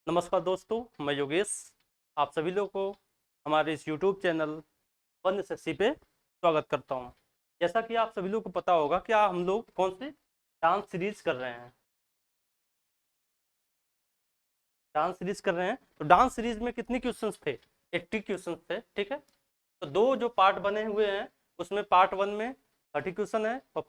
नमस्कार दोस्तों, मैं योगेश। आप सभी लोगों को हमारे इस YouTube चैनल वन शशि पे स्वागत करता हूं। जैसा कि आप सभी लोगों को पता होगा कि हम लोग कौन से डांस सीरीज कर रहे हैं। डांस सीरीज कर रहे हैं तो डांस सीरीज में कितने क्वेश्चंस थे? 80 क्वेश्चंस थे, ठीक है। तो दो जो पार्ट बने हुए हैं उसमें पार्ट वन में 30 क्वेश्चन है और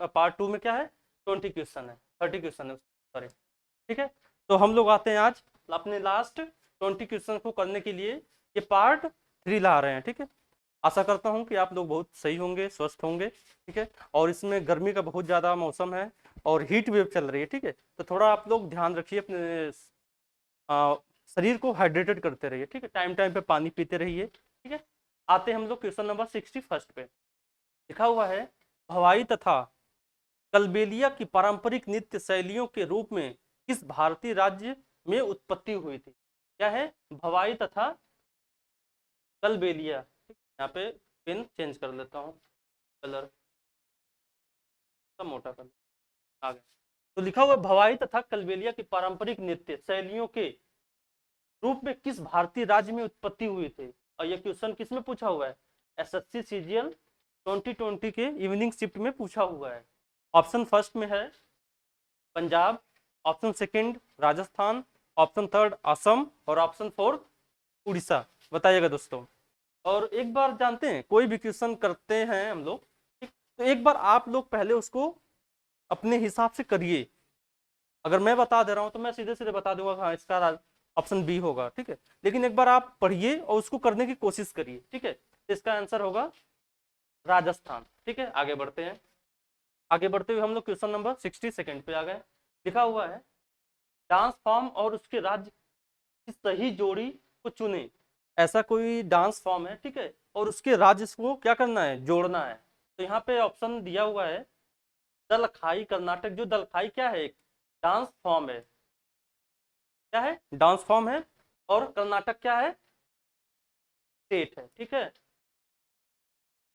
पार्ट टू में क्या है, 20 क्वेश्चन है, 30 क्वेश्चन है, सॉरी, ठीक है। तो हम लोग आते हैं आज अपने लास्ट 20 क्वेश्चन को करने के लिए। ये पार्ट थ्री ला रहे हैं, ठीक है। आशा करता हूँ कि आप लोग बहुत सही होंगे, स्वस्थ होंगे, ठीक है। और इसमें गर्मी का बहुत ज़्यादा मौसम है और हीट वेव चल रही है, ठीक है। तो थोड़ा आप लोग ध्यान रखिए, अपने शरीर को हाइड्रेटेड करते रहिए, ठीक है। टाइम टाइम पे पानी पीते रहिए, ठीक है। आते हैं हम लोग क्वेश्चन नंबर 61 पे। लिखा हुआ है, भवाई तथा कलबेलिया की पारंपरिक नृत्य शैलियों के रूप में किस भारतीय राज्य में उत्पत्ति हुई थी? क्या है? भवाई तथा कलबेलिया। यहाँ पे पेन चेंज कर लेता हूँ, कलर सब मोटा कर आ गया। तो लिखा हुआ है, भवाई तथा कलबेलिया की पारंपरिक नृत्य शैलियों के रूप में किस भारतीय राज्य में उत्पत्ति हुई थी? और यह क्वेश्चन किस में पूछा हुआ है? एसएससी सीजीएल 2020 के इवनिंग शिफ्ट में पूछा हुआ है। ऑप्शन फर्स्ट में है Punjab, option second Rajasthan, option third Assam और ऑप्शन फोर्थ उड़ीसा। बताइएगा दोस्तों। और एक बार जानते हैं, कोई भी क्वेश्चन करते हैं हम लोग, ठीक, तो एक बार आप लोग पहले उसको अपने हिसाब से करिए। अगर मैं बता दे रहा हूं तो मैं सीधे सीधे बता दूंगा हाँ इसका ऑप्शन बी होगा, ठीक है। लेकिन एक बार आप पढ़िए और उसको करने की कोशिश करिए, ठीक है। तो इसका आंसर होगा राजस्थान, ठीक है। आगे बढ़ते हैं। आगे बढ़ते हुए हम लोग क्वेश्चन नंबर 62 पे आ गए। लिखा हुआ है, डांस फॉर्म और उसके राज्य की सही जोड़ी को चुने। ऐसा कोई डांस फॉर्म है, ठीक है, और उसके राज्य को क्या करना है, जोड़ना है। तो यहाँ पे ऑप्शन दिया हुआ है दलखाई कर्नाटक। जो दलखाई क्या है, एक डांस फॉर्म है, क्या है, डांस फॉर्म है। और कर्नाटक क्या है, स्टेट है, ठीक है,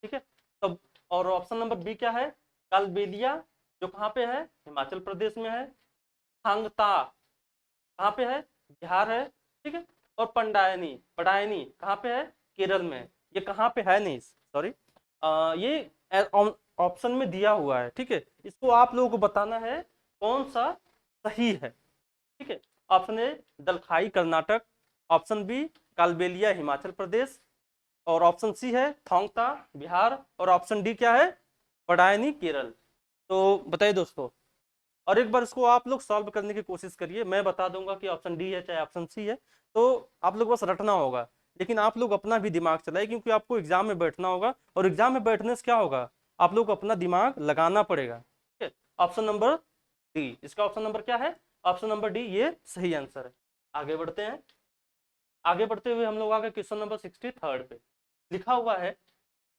ठीक है। तब और ऑप्शन नंबर बी क्या है, कालबेलिया, जो कहाँ पे है, हिमाचल प्रदेश में है। थांगता कहाँ पे है, बिहार है, ठीक है। और पंडायनी पडायनी कहाँ पे है, केरल में। ये कहाँ पे है नहीं, सॉरी, ये ऑप्शन में दिया हुआ है, ठीक है। इसको आप लोगों को बताना है कौन सा सही है, ठीक है। Option A Dalkhai Karnataka, option B Kalbelia Himachal Pradesh, और ऑप्शन सी है थोंगता बिहार, और ऑप्शन डी क्या है, पडायनी केरल। तो बताइए दोस्तों। और एक बार इसको आप लोग सॉल्व करने की कोशिश करिए। मैं बता दूंगा कि ऑप्शन डी है चाहे ऑप्शन सी है, तो आप लोग बस रटना होगा। लेकिन आप लोग अपना भी दिमाग चलाइए, क्योंकि आपको एग्जाम में बैठना होगा और एग्जाम में बैठने से क्या होगा, आप लोग को अपना दिमाग लगाना पड़ेगा, ठीक है। ऑप्शन नंबर डी, इसका ऑप्शन नंबर क्या है, ऑप्शन नंबर डी, ये सही आंसर है। आगे बढ़ते हैं। आगे बढ़ते हुए हम लोग आ गए क्वेश्चन नंबर 63 पे। लिखा हुआ है,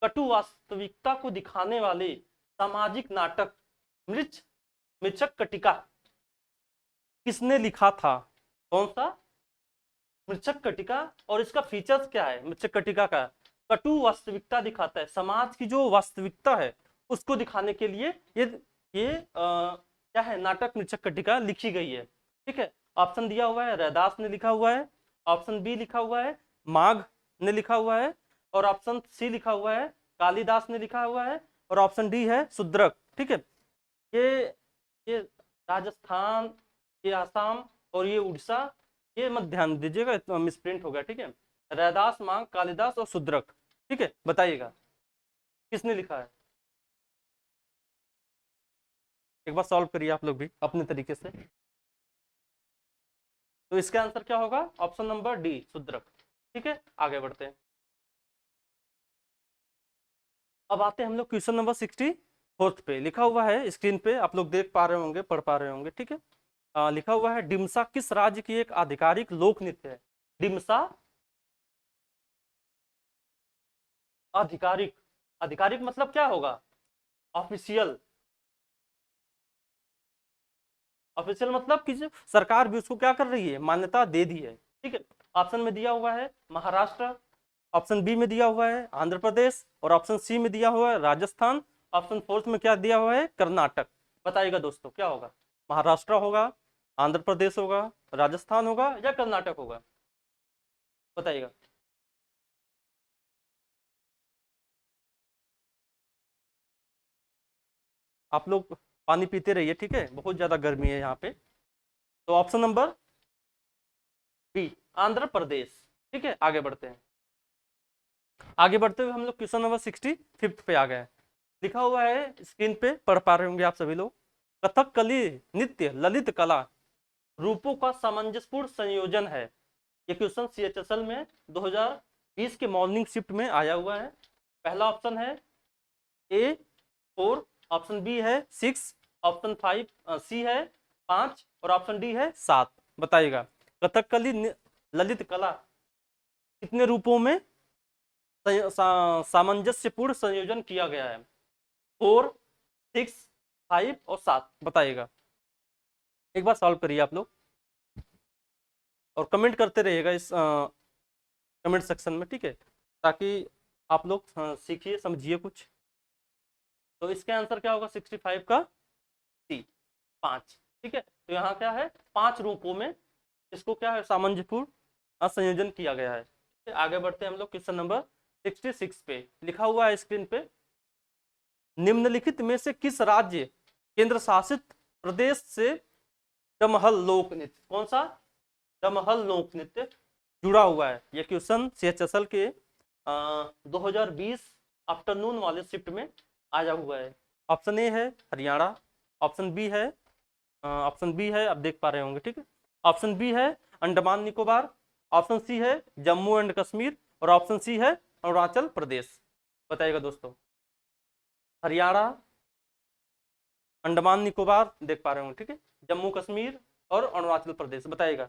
कटु वास्तविकता को दिखाने वाले सामाजिक नाटक मृच मृचक कटिका किसने लिखा था? कौन सा? मृचक कटिका। और इसका फीचर्स क्या है मृचक कटिका का? कटु वास्तविकता दिखाता है, समाज की जो वास्तविकता है उसको दिखाने के लिए ये क्या है, नाटक मृचक कटिका लिखी गई है, ठीक है। ऑप्शन दिया हुआ है, रैदास ने लिखा हुआ है, ऑप्शन बी लिखा हुआ है माघ ने लिखा हुआ है, और ऑप्शन सी लिखा हुआ है कालिदास ने लिखा हुआ है, और ऑप्शन डी है शुद्रक, ठीक है। ये ये राजस्थान, ये आसाम और ये उड़ीसा, ये मत ध्यान दीजिएगा, मिसप्रिंट हो गया, ठीक है। रैदास, मांग, कालिदास और शुद्रक, ठीक है। बताइएगा किसने लिखा है। एक बार सॉल्व करिए आप लोग भी अपने तरीके से। तो इसका आंसर क्या होगा, ऑप्शन नंबर डी शुद्रक, ठीक है। आगे बढ़ते हैं। अब आते हैं हम लोग क्वेश्चन नंबर 64 पे। लिखा हुआ है स्क्रीन पे, आप लोग देख पा रहे होंगे, पढ़ पा रहे होंगे, ठीक है। लिखा हुआ है, डिमसा किस राज्य की एक आधिकारिक लोक नृत्य है? डिमसा आधिकारिक, आधिकारिक मतलब क्या होगा, ऑफिशियल। ऑफिशियल मतलब कि सरकार भी उसको क्या कर रही है, मान्यता दे दी है, ठीक है। ऑप्शन में दिया हुआ है महाराष्ट्र, ऑप्शन बी में दिया हुआ है आंध्र प्रदेश, और ऑप्शन सी में दिया हुआ है राजस्थान, ऑप्शन फोर्थ में क्या दिया हुआ है, कर्नाटक। बताइएगा दोस्तों क्या होगा, महाराष्ट्र होगा, आंध्र प्रदेश होगा, राजस्थान होगा या कर्नाटक होगा, बताइएगा। आप लोग पानी पीते रहिए, ठीक है, बहुत ज्यादा गर्मी है यहाँ पे। तो option number B, Andhra Pradesh. ठीक है, आगे बढ़ते हैं। आगे बढ़ते हुए हम लोग क्वेश्चन नंबर 65 पे आ गए हैं। लिखा हुआ है स्क्रीन पे, पढ़ पा रहे होंगे आप सभी लोग। कथकली नृत्य ललित कला रूपों का सामंजस्यपूर्ण संयोजन है। ये क्वेश्चन CHSL में 2020 के मॉर्निंग शिफ्ट में आया हुआ है। पहला ऑप्शन है ए 4, ऑप्शन बी है 6, ऑप्शन 5 सी है 5 और ऑप्शन डी है 7। बताइएगा, कथकली ललित कला कितने रूपों में सामंजस्यपूर्ण संयोजन किया गया है? 4, 6, 5 और 7। बताइएगा, एक बार सॉल्व करिए आप लोग और कमेंट करते रहिएगा इस कमेंट सेक्शन में, ठीक है, ताकि आप लोग सीखिए समझिए कुछ। तो इसका आंसर क्या होगा 65 का? सी, 5। ठीक है, तो यहाँ क्या है, 5 रूपों में इसको क्या है, सामंजस्यपूर्ण संयोजन किया गया है। आगे बढ़ते हैं हम लोग क्वेश्चन नंबर 66 पे। लिखा हुआ है स्क्रीन पे, निम्नलिखित में से किस राज्य केंद्र शासित प्रदेश से दमहल लोक नृत्य, कौन सा दमहल लोक नृत्य जुड़ा हुआ है? यह क्वेश्चन CHSL के 2020 आफ्टरनून वाले शिफ्ट में आया हुआ है। ऑप्शन ए है हरियाणा, ऑप्शन बी है आप देख पा रहे होंगे, ठीक है, ऑप्शन बी है अंडमान निकोबार, ऑप्शन सी है जम्मू एंड कश्मीर और ऑप्शन सी है अरुणाचल प्रदेश। बताइएगा दोस्तों, हरियाणा, अंडमान निकोबार देख पा रहे होंगे, ठीक है, जम्मू कश्मीर और अरुणाचल प्रदेश। बताइएगा,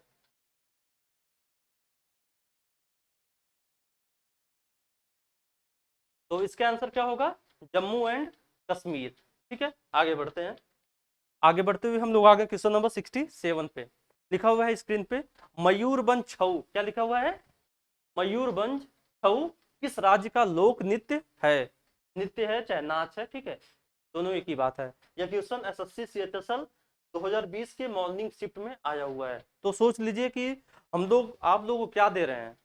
तो इसका आंसर क्या होगा, जम्मू एंड कश्मीर। ठीक है, आगे बढ़ते हैं। आगे बढ़ते हुए हम लोग आ गए क्वेश्चन नंबर 67 पे। लिखा हुआ है स्क्रीन पे, मयूरभंज छऊ, क्या लिखा हुआ है, मयूरभंज छऊ किस राज्य का लोक नृत्य है? नृत्य है चाहे नाच है, ठीक है, दोनों एक ही बात है। यह क्वेश्चन SSC CHSL 2020 के मॉर्निंग शिफ्ट में आया हुआ है। तो सोच लीजिए कि हम लोग आप लोगों को क्या दे रहे हैं,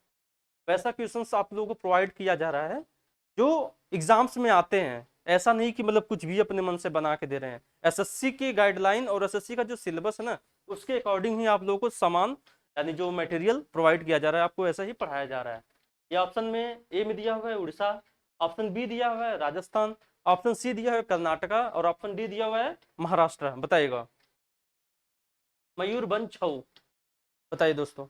वैसा क्वेश्चन आप लोगों को प्रोवाइड किया जा रहा है जो एग्जाम्स में आते हैं। ऐसा नहीं कि मतलब कुछ भी अपने मन से बना के दे रहे हैं। SSC की गाइडलाइन और SSC का जो सिलेबस है ना, उसके अकॉर्डिंग ही आप लोगों को सामान यानी जो मटेरियल प्रोवाइड किया जा रहा है, आपको ऐसा ही पढ़ाया जा रहा है। ये ऑप्शन में ए में दिया हुआ है उड़ीसा, ऑप्शन बी दिया हुआ है राजस्थान, ऑप्शन सी दिया हुआ है कर्नाटका और ऑप्शन डी दिया हुआ है महाराष्ट्र। बताइएगा, मयूरभंज छऊ, बताइए दोस्तों।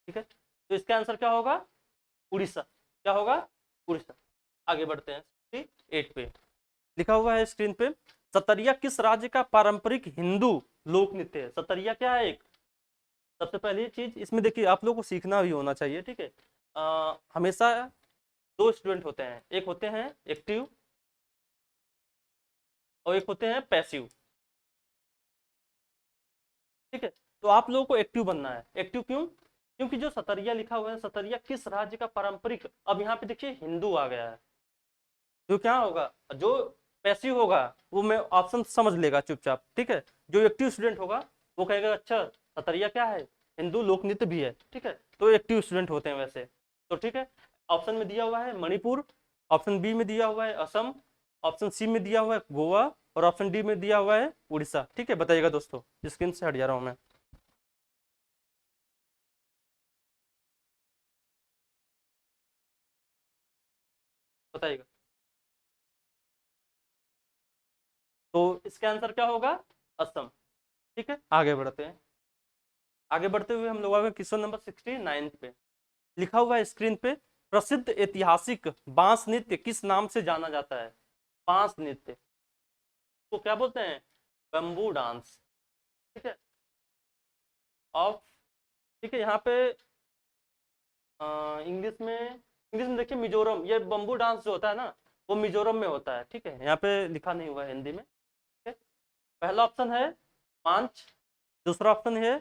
ठीक है, तो इसका आंसर क्या होगा, उड़ीसा। क्या होगा, उड़ीसा। आगे बढ़ते हैं 8 पे। लिखा हुआ है स्क्रीन पे, सतरिया किस राज्य का पारंपरिक हिंदू लोक नृत्य है? सतरिया क्या है? एक सबसे पहली चीज इसमें देखिए, आप लोगों को सीखना भी होना चाहिए, ठीक है। हमेशा दो स्टूडेंट होते हैं, एक होते हैं एक्टिव और एक होते हैं पैसिव। ठीक है, तो आप लोगों को एक्टिव बनना है। एक्टिव क्यों? क्योंकि जो सतरिया लिखा हुआ है, सतरिया किस राज्य का पारंपरिक, अब यहाँ पे देखिए हिंदू आ गया है, जो क्या होगा, जो पैसिव होगा वो मैं ऑप्शन समझ लेगा चुपचाप, ठीक है। जो एक्टिव स्टूडेंट होगा वो कहेगा अच्छा सतरिया क्या है, हिंदू लोक नृत्य भी है, ठीक है, तो एक्टिव स्टूडेंट होते हैं वैसे तो। ठीक है, ऑप्शन में दिया हुआ है मणिपुर, ऑप्शन बी में दिया हुआ है असम, ऑप्शन सी में दिया हुआ है गोवा और ऑप्शन डी में दिया हुआ है उड़ीसा। ठीक है, बताइएगा दोस्तों, स्क्रीन से हट जा रहा हूं मैं। बताइएगा, तो इसका आंसर क्या होगा, असम। ठीक है, आगे बढ़ते हैं। आगे बढ़ते हुए हम लोग आ गए क्वेश्चन नंबर 69 पे। लिखा हुआ है स्क्रीन पे, प्रसिद्ध ऐतिहासिक बांस नृत्य किस नाम से जाना जाता है? बांस नृत्य को क्या बोलते हैं, बम्बू डांस। ठीक है, ऑफ, ठीक है, यहाँ पे इंग्लिश में देखिए मिजोरम, ये बम्बू डांस जो होता है ना वो मिजोरम में होता है। ठीक है, यहाँ पे लिखा नहीं हुआ है हिंदी में। ठीक है, पहला ऑप्शन है पांच, दूसरा ऑप्शन है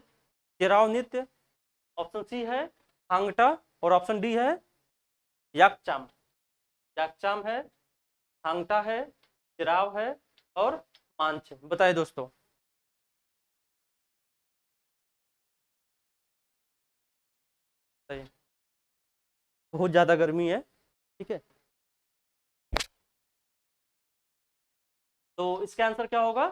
केराव नृत्य, ऑप्शन सी है हांगटा और ऑप्शन डी है याकचाम, याकचाम है, थांगटा है, चिराव है और मांच है। बताइए दोस्तों। बताइए। बहुत ज्यादा गर्मी है, ठीक है, तो इसका आंसर क्या होगा?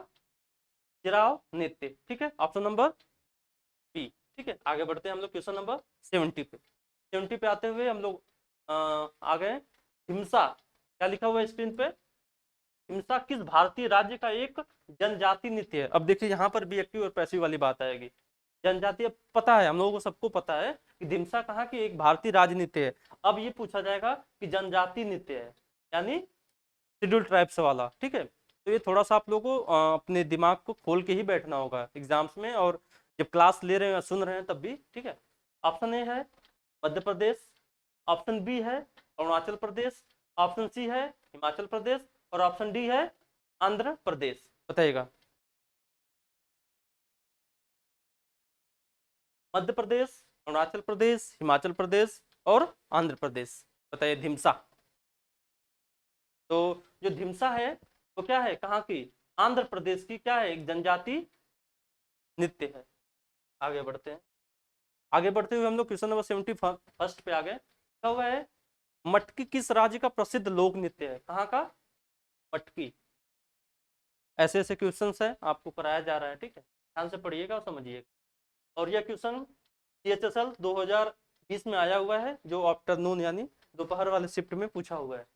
चिराव नृत्य, ठीक है, ऑप्शन नंबर बी। ठीक है, आगे बढ़ते हैं हम लोग क्वेश्चन नंबर 70 पे। 70 पे आते हुए हम लोग आ गए। हिंसा, क्या लिखा हुआ है स्क्रीन पे? हिंसा किस भारतीय राज्य का एक जनजाति नृत्य है? अब देखिए यहाँ पर भी एक्टिव और पैसिव वाली बात आएगी। जनजाति, अब पता है हम लोगों को, सबको पता है कि धिमसा कहाँ की एक भारतीय राज्य नृत्य है। अब ये पूछा जाएगा कि जनजाति नृत्य है, यानी शेड्यूल ट्राइब्स वाला, ठीक है। तो ये थोड़ा सा आप लोगों को अपने दिमाग को खोल के ही बैठना होगा एग्जाम्स में, और जब क्लास ले रहे हैं सुन रहे हैं तब भी, ठीक है। ऑप्शन ए है मध्य प्रदेश, ऑप्शन बी है अरुणाचल प्रदेश, ऑप्शन सी है हिमाचल प्रदेश और ऑप्शन डी है आंध्र प्रदेश। बताइएगा। मध्य प्रदेश, अरुणाचल प्रदेश, हिमाचल प्रदेश और आंध्र प्रदेश। बताइए धिमसा। तो जो धिमसा है वो क्या है, कहाँ की? आंध्र प्रदेश की क्या है, एक जनजाति नृत्य है। आगे बढ़ते हैं। आगे बढ़ते हुए हम लोग क्वेश्चन नंबर 71 पे आ गए। क्या हुआ है? मटकी किस राज्य का प्रसिद्ध लोक नृत्य है? कहाँ का? मटकी। ऐसे ऐसे क्वेश्चन है आपको कराया जा रहा है, ठीक है, ध्यान से पढ़िएगा और समझिएगा। और यह क्वेश्चन CHSL 2020 में आया हुआ है, जो आफ्टरनून यानी दोपहर वाले शिफ्ट में पूछा हुआ है।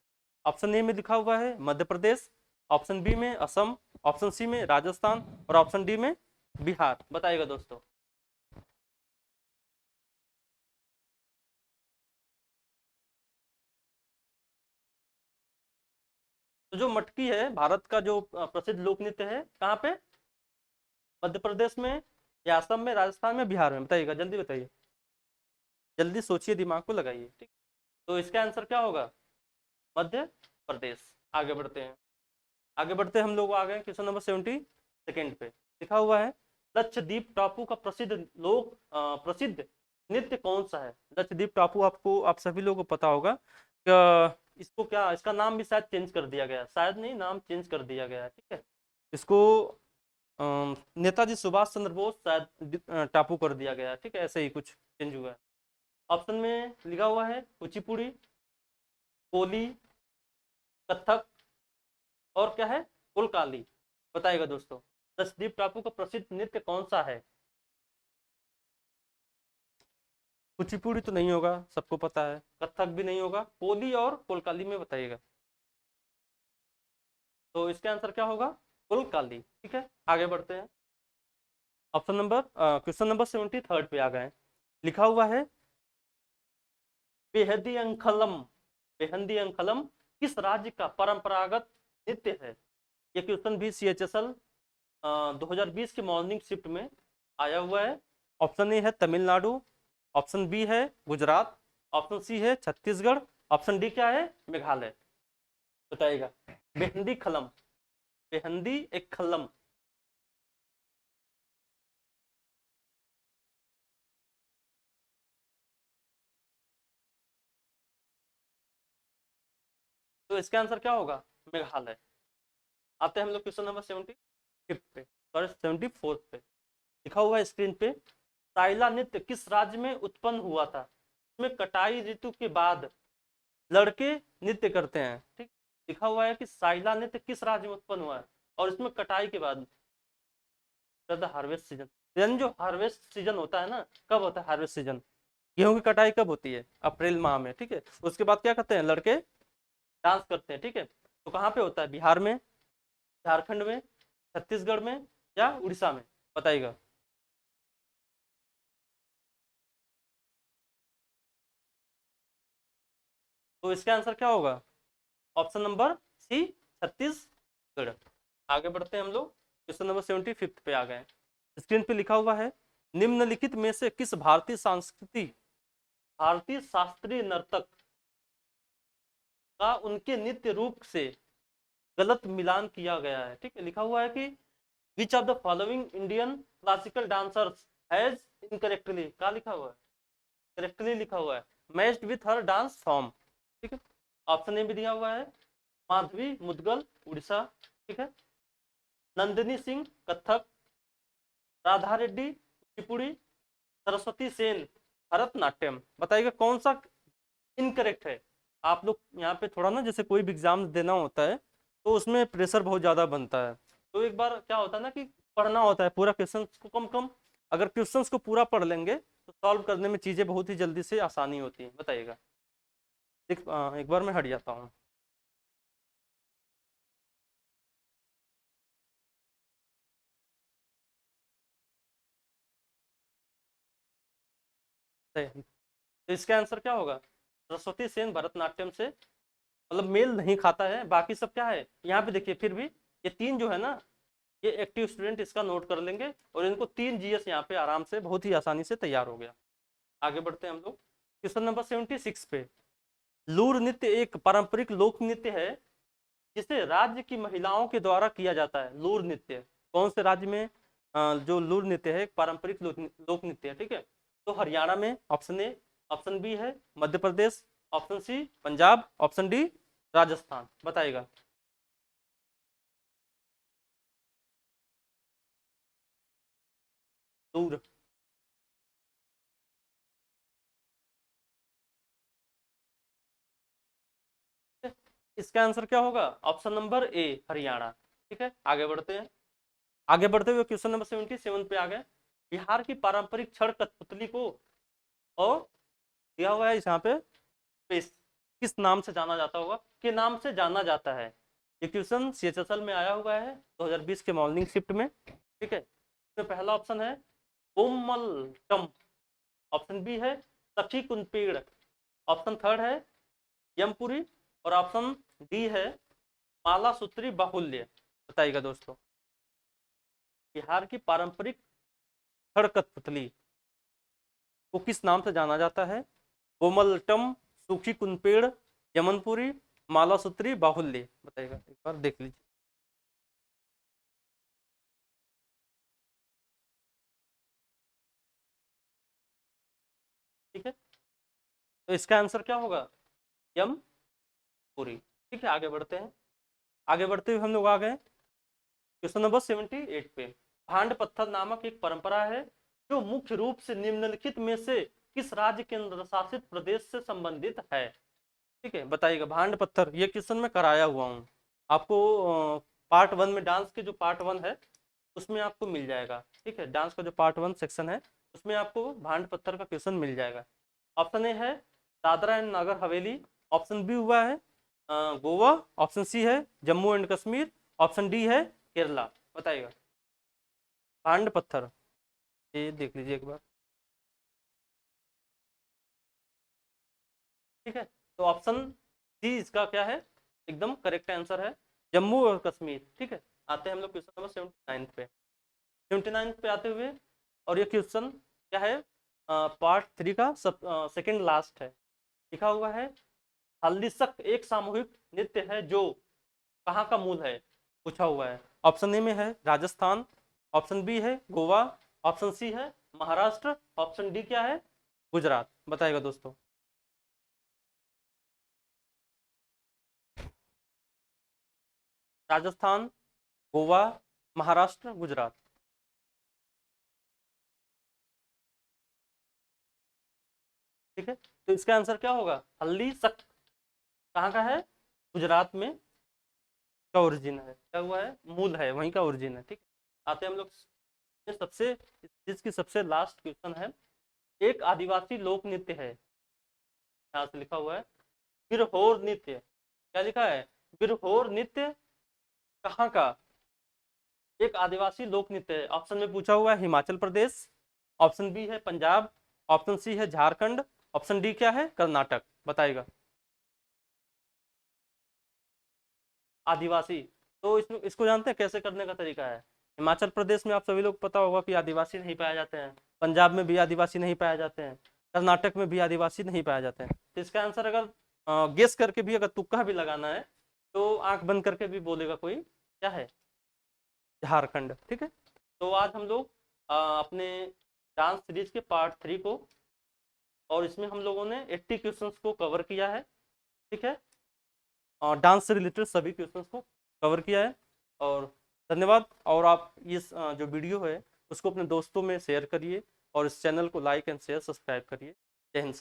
ऑप्शन ए में लिखा हुआ है मध्य प्रदेश, ऑप्शन बी में असम, ऑप्शन सी में राजस्थान और ऑप्शन डी में बिहार। बताइएगा दोस्तों। तो जो मटकी है भारत का जो प्रसिद्ध लोक नृत्य है, कहाँ पे? मध्य प्रदेश में या असम में, राजस्थान में, बिहार में? बताइएगा, जल्दी बताइए, जल्दी सोचिए, दिमाग को लगाइए, ठीक। तो इसका आंसर क्या होगा? मध्य प्रदेश। आगे बढ़ते हैं। आगे बढ़ते हम लोग आ गए क्वेश्चन नंबर 72 पे। लिखा हुआ है लक्षद्वीप टापू का प्रसिद्ध नृत्य कौन सा है? लक्षद्वीप टापू आपको, आप सभी लोगों को पता होगा कि इसको क्या, इसका नाम भी शायद चेंज कर दिया गया, शायद नहीं, नाम चेंज कर दिया गया है, ठीक है। इसको नेताजी सुभाष चंद्र बोस शायद टापू कर दिया गया, ठीक है, ऐसे ही कुछ चेंज हुआ है। ऑप्शन में लिखा हुआ है कुचिपुड़ी, कोली, कथक और क्या है, कोलकाली। बताइएगा दोस्तों। लक्षद्वीप टापू का प्रसिद्ध नृत्य कौन सा है? कुचिपुड़ी तो नहीं होगा, सबको पता है, कथक भी नहीं होगा, कोली और कोलकाली में बताइएगा। तो इसका आंसर क्या होगा? कोलकाली, ठीक है। आगे बढ़ते हैं। ऑप्शन नंबर क्वेश्चन नंबर 73 पे आ गए। लिखा हुआ है बेहदी अंखलम, बेहदी अंखलम किस राज्य का परंपरागत नृत्य है? ये क्वेश्चन भी CHSL 2020 के मॉर्निंग शिफ्ट में आया हुआ है। ऑप्शन ए है तमिलनाडु, ऑप्शन बी है गुजरात, ऑप्शन सी है छत्तीसगढ़, ऑप्शन डी क्या है, मेघालय। बताइएगा। बेहंदी खलम, बेहंदी एक खलम। तो इसका आंसर क्या होगा? मेघालय। आते हैं हम लोग क्वेश्चन नंबर 75 पे, सॉरी 74 पे। लिखा हुआ है स्क्रीन पे साइला नृत्य किस राज्य में उत्पन्न हुआ था? इसमें कटाई ऋतु के बाद लड़के नृत्य करते हैं, ठीक। लिखा हुआ है कि साइला नृत्य किस राज्य में उत्पन्न हुआ है और इसमें कटाई के बाद, हार्वेस्ट सीजन, यानी जो हार्वेस्ट सीजन होता है ना, कब होता है हार्वेस्ट सीजन? गेहूं की कटाई कब होती है? अप्रैल माह में, ठीक है। उसके बाद क्या करते हैं लड़के? डांस करते हैं, ठीक है। तो कहाँ पे होता है? बिहार में, झारखंड में, छत्तीसगढ़ में या उड़ीसा में? बताइएगा। तो इसका आंसर क्या होगा? Option number C, Chhattisgarh. आगे बढ़ते हैं हम लोग क्वेश्चन नंबर 75 पे आ गए। स्क्रीन पे लिखा हुआ है निम्नलिखित में से किस भारतीय शास्त्रीय नर्तक का उनके नृत्य रूप से गलत मिलान किया गया है? ठीक है, लिखा हुआ है कि which of the following Indian classical dancers has incorrectly, क्या लिखा हुआ है? करेक्टली लिखा हुआ है matched with her dance form. ठीक है। ऑप्शन ए भी दिया हुआ है, माधवी मुदगल उड़ीसा, ठीक है, नंदिनी सिंह कथक, राधा रेड्डी कुचिपुड़ी, सरस्वती सेन भरतनाट्यम। बताइएगा कौन सा इनकरेक्ट है। आप लोग यहाँ पे थोड़ा ना, जैसे कोई भी एग्जाम देना होता है तो उसमें प्रेशर बहुत ज़्यादा बनता है, तो एक बार क्या होता है ना कि पढ़ना होता है पूरा क्वेश्चन को, कम कम अगर क्वेश्चंस को पूरा पढ़ लेंगे तो सॉल्व करने में चीज़ें बहुत ही जल्दी से आसानी होती है। बताइएगा, एक बार मैं हट जाता हूँ। सही। तो इसका आंसर क्या होगा, सरस्वती सेन भरतनाट्यम से मतलब मेल नहीं खाता है। बाकी सब क्या है यहाँ पे देखिए, फिर भी ये तीन जो है ना, ये एक्टिव स्टूडेंट इसका नोट कर लेंगे और इनको तीन जीएस यहाँ पे आराम से बहुत ही आसानी से तैयार हो गया। आगे बढ़ते हैं हम लोग क्वेश्चन नंबर 76 पे। लूर नृत्य एक पारंपरिक लोक नृत्य है जिसे राज्य की महिलाओं के द्वारा किया जाता है। लूर नृत्य कौन से राज्य में जो लूर नृत्य है एक पारंपरिक लोक नृत्य है, ठीक है। तो हरियाणा में ऑप्शन ए, ऑप्शन बी है Madhya Pradesh, option C Punjab, option D Rajasthan. बताइएगा। लूर, इसका आंसर क्या होगा, ऑप्शन नंबर ए हरियाणा। ठीक है, आगे बढ़ते हैं। आगे बढ़ते हुए क्वेश्चन नंबर 77 पे आ गए। बिहार की पारंपरिक छड़ कठपुतली को और दिया हुआ है यहाँ पे किस नाम से जाना जाता होगा, के नाम से जाना जाता है। ये क्वेश्चन सीएचएसएल में आया हुआ है 2020 के मॉर्निंग शिफ्ट में, ठीक है। इसमें पहला ऑप्शन है कोमलटम, ऑप्शन बी है सखी कुनपेड़, ऑप्शन थर्ड है यमपुरी, और ऑप्शन डी है माला सूत्री बाहुल्य। बताइएगा दोस्तों, बिहार की पारंपरिक छड़ कठपुतली को किस नाम से जाना जाता है, कोमलटम, सूखी कुनपेड़, यमनपुरी, माला सूत्री बाहुल्य। बताइएगा, एक बार देख लीजिए। ठीक है, तो इसका आंसर क्या होगा, यमपुरी। ठीक है, आगे बढ़ते हैं। आगे बढ़ते हुए हम लोग आ गए क्वेश्चन नंबर 78 पे। भांड पत्थर नामक एक परंपरा है जो मुख्य रूप से निम्नलिखित में से किस राज्य केंद्र शासित प्रदेश से संबंधित है। ठीक है, बताइएगा। भांड पत्थर ये क्वेश्चन मैं कराया हुआ हूँ आपको, पार्ट वन में डांस के जो पार्ट वन है उसमें आपको मिल जाएगा। ठीक है, डांस का जो पार्ट वन सेक्शन है उसमें आपको भांड पत्थर का क्वेश्चन मिल जाएगा। ऑप्शन ए है Dadra and Nagar Haveli, option B हुआ है गोवा, ऑप्शन सी है Jammu and Kashmir, option D है केरला। बताइएगा। भांड पत्थर, ये देख लीजिए एक बार। ठीक है, तो ऑप्शन सी इसका क्या है, एकदम करेक्ट आंसर है, जम्मू और कश्मीर। ठीक है, आते हैं हम लोग क्वेश्चन नंबर 79 पे। 79 पे आते हुए, और ये क्वेश्चन क्या है, पार्ट थ्री का सेकंड लास्ट है। लिखा हुआ है हल्दीसक एक सामूहिक नृत्य है जो कहाँ का मूल है, पूछा हुआ है। ऑप्शन ए में है राजस्थान, ऑप्शन बी है गोवा, ऑप्शन सी है महाराष्ट्र, ऑप्शन डी क्या है, गुजरात। बताएगा दोस्तों। राजस्थान, गोवा, महाराष्ट्र, गुजरात। ठीक है, तो इसका आंसर क्या होगा, हल्दी सक कहाँ का है, गुजरात में का ओरिजिन है, क्या हुआ है, मूल है, वहीं का ओरिजिन है। ठीक है, आते हैं हम लोग सबसे, जिसकी सबसे लास्ट क्वेश्चन है। एक आदिवासी लोक नृत्य है, यहाँ से लिखा हुआ है बिरहोर नृत्य। क्या लिखा है, बिरहोर नृत्य कहाँ का एक आदिवासी लोक नृत्य है। ऑप्शन में पूछा हुआ है हिमाचल प्रदेश, ऑप्शन बी है पंजाब, ऑप्शन सी है झारखंड, ऑप्शन डी क्या है, कर्नाटक। बताइएगा। आदिवासी, तो इसको जानते हैं कैसे करने का तरीका है। हिमाचल प्रदेश में आप सभी लोग पता होगा कि आदिवासी नहीं पाए जाते हैं, पंजाब में भी आदिवासी नहीं पाए जाते हैं, कर्नाटक में भी आदिवासी नहीं पाए जाते हैं। तो इसका आंसर अगर गेस करके भी, अगर तुक्का भी लगाना है तो आंख बंद करके भी बोलेगा कोई, क्या है, झारखंड। ठीक है, तो आज हम लोग अपने डांस सीरीज के पार्ट थ्री को, और इसमें हम लोगों ने 80 क्वेश्चंस को कवर किया है। ठीक है, डांस से रिलेटेड सभी क्वेश्चंस को कवर किया है। और धन्यवाद। और आप इस जो वीडियो है उसको अपने दोस्तों में शेयर करिए और इस चैनल को लाइक एंड शेयर सब्सक्राइब करिए। जय हिंद।